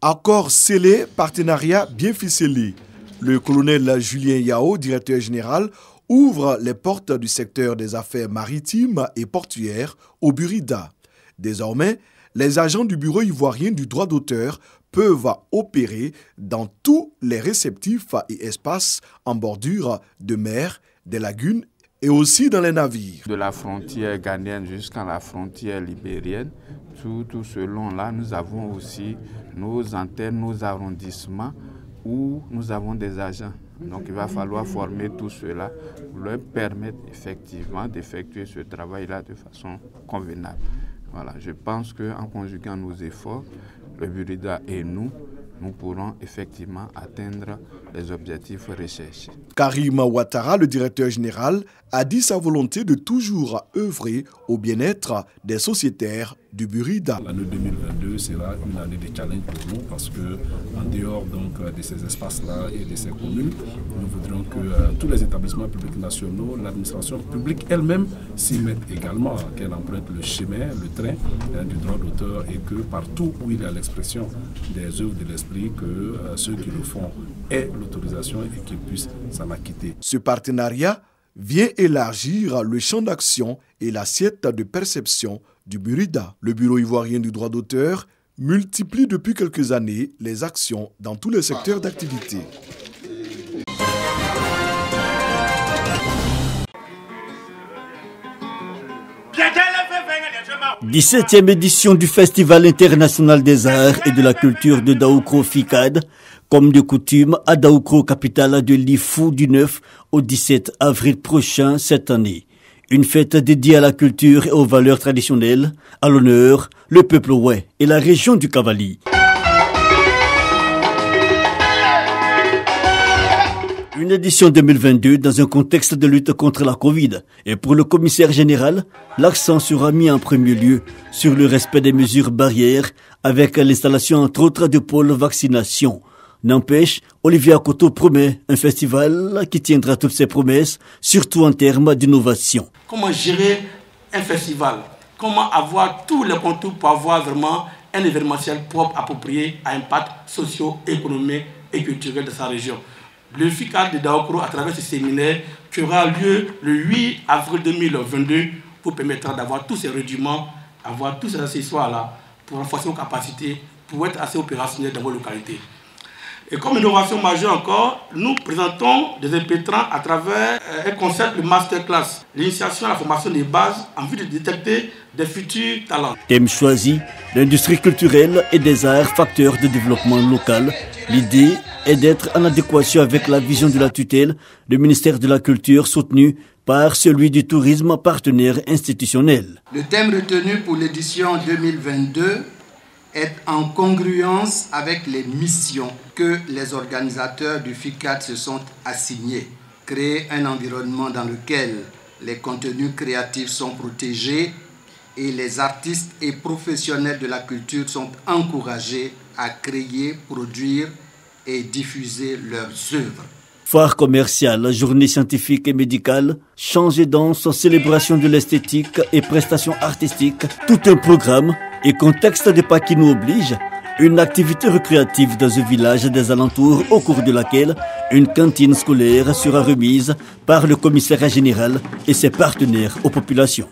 Accord scellé, partenariat bien ficelé. Le colonel Julien Yao, directeur général, ouvre les portes du secteur des affaires maritimes et portuaires au Burida. Désormais, les agents du bureau ivoirien du droit d'auteur peuvent opérer dans tous les réceptifs et espaces en bordure de mer, des lagunes et aussi dans les navires. De la frontière ghanéenne jusqu'à la frontière libérienne, tout ce long-là, nous avons aussi nos antennes, nos arrondissements où nous avons des agents. Donc il va falloir former tout cela pour leur permettre effectivement d'effectuer ce travail-là de façon convenable. Voilà, je pense qu'en conjuguant nos efforts, le Burida et nous pourrons effectivement atteindre les objectifs recherchés. Karim Ouattara, le directeur général, a dit sa volonté de toujours œuvrer au bien-être des sociétaires du Burida. L'année 2022 sera une année de challenge pour nous parce que, en dehors de ces espaces-là et de ces communes, nous voudrions que tous les établissements publics nationaux, l'administration publique elle-même s'y mettent également, qu'elle emprunte le chemin, le train du droit d'auteur et que partout où il y a l'expression des œuvres de l'esprit, que ceux qui le font aient l'autorisation et qu'ils puissent s'en acquitter. Ce partenariat vient élargir le champ d'action et l'assiette de perception du Burida. Le Bureau ivoirien du droit d'auteur multiplie depuis quelques années les actions dans tous les secteurs d'activité. « 17e édition du Festival international des arts et de la culture de Daoukro FICAD, comme de coutume à Daoukro, capitale de l'Ifou, du 9 au 17 avril prochain cette année. Une fête dédiée à la culture et aux valeurs traditionnelles, à l'honneur, le peuple ouai et la région du Cavali. Une édition 2022 dans un contexte de lutte contre la Covid. Et pour le commissaire général, l'accent sera mis en premier lieu sur le respect des mesures barrières avec l'installation entre autres de pôles vaccination. N'empêche, Olivier Akoto promet un festival qui tiendra toutes ses promesses, surtout en termes d'innovation. Comment gérer un festival? Comment avoir tous les contours pour avoir vraiment un événementiel propre, approprié à impact socio-économique et culturel de sa région? Le FICAD de Daoukro, à travers ce séminaire qui aura lieu le 8 avril 2022, vous permettra d'avoir tous ces rudiments, avoir tous ces accessoires-là pour renforcer vos capacités, pour être assez opérationnels dans vos localités. Et comme innovation majeure encore, nous présentons des impétrants à travers un concept de masterclass, l'initiation à la formation des bases en vue de détecter des futurs talents. Thème choisi, l'industrie culturelle et des arts, facteurs de développement local. L'idée est d'être en adéquation avec la vision de la tutelle du ministère de la Culture soutenu par celui du tourisme partenaire institutionnel. Le thème retenu pour l'édition 2022 est en congruence avec les missions que les organisateurs du FICAD se sont assignées. Créer un environnement dans lequel les contenus créatifs sont protégés et les artistes et professionnels de la culture sont encouragés à créer, produire et diffuser leurs œuvres. Foire commerciale, journée scientifique et médicale, chants et danse, célébration de l'esthétique et prestations artistiques, tout un programme et contexte de pas qui nous oblige, une activité récréative dans un village des alentours au cours de laquelle une cantine scolaire sera remise par le commissariat général et ses partenaires aux populations.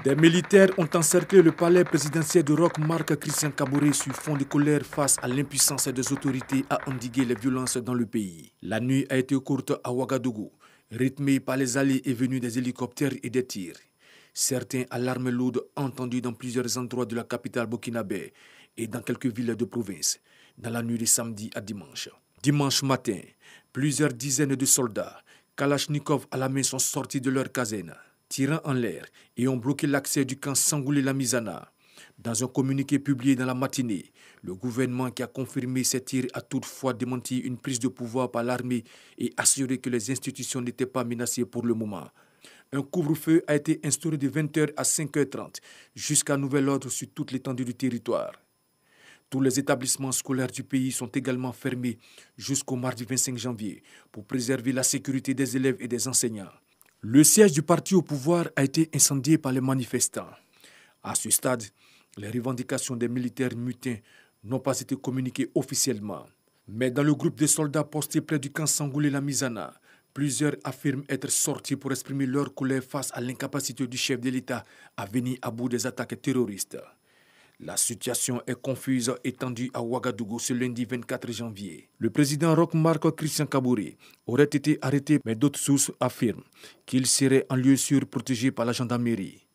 Des militaires ont encerclé le palais présidentiel de Roch Marc Christian Kaboré sur fond de colère face à l'impuissance des autorités à endiguer les violences dans le pays. La nuit a été courte à Ouagadougou, rythmée par les allées et venues des hélicoptères et des tirs. Certains à l'arme lourde entendus dans plusieurs endroits de la capitale burkinabé et dans quelques villes de province, dans la nuit de samedi à dimanche. Dimanche matin, plusieurs dizaines de soldats, Kalachnikov à la main, sont sortis de leur caserne, tirant en l'air et ont bloqué l'accès du camp Sangoulé-Lamizana. Dans un communiqué publié dans la matinée, le gouvernement qui a confirmé ces tirs a toutefois démenti une prise de pouvoir par l'armée et assuré que les institutions n'étaient pas menacées pour le moment. Un couvre-feu a été instauré de 20h à 5h30 jusqu'à nouvel ordre sur toute l'étendue du territoire. Tous les établissements scolaires du pays sont également fermés jusqu'au mardi 25 janvier pour préserver la sécurité des élèves et des enseignants. Le siège du parti au pouvoir a été incendié par les manifestants. À ce stade, les revendications des militaires mutins n'ont pas été communiquées officiellement. Mais dans le groupe de soldats postés près du camp Sangoulé-la-Mizana, plusieurs affirment être sortis pour exprimer leur colère face à l'incapacité du chef de l'État à venir à bout des attaques terroristes. La situation est confuse et tendue à Ouagadougou ce lundi 24 janvier. Le président Roch Marc Christian Kabouré aurait été arrêté, mais d'autres sources affirment qu'il serait en lieu sûr protégé par la gendarmerie.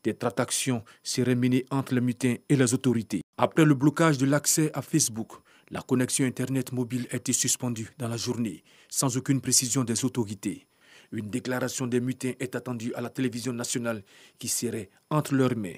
Des tractations seraient menées entre les mutins et les autorités. Après le blocage de l'accès à Facebook, la connexion Internet mobile a été suspendue dans la journée, sans aucune précision des autorités. Une déclaration des mutins est attendue à la télévision nationale qui serait entre leurs mains.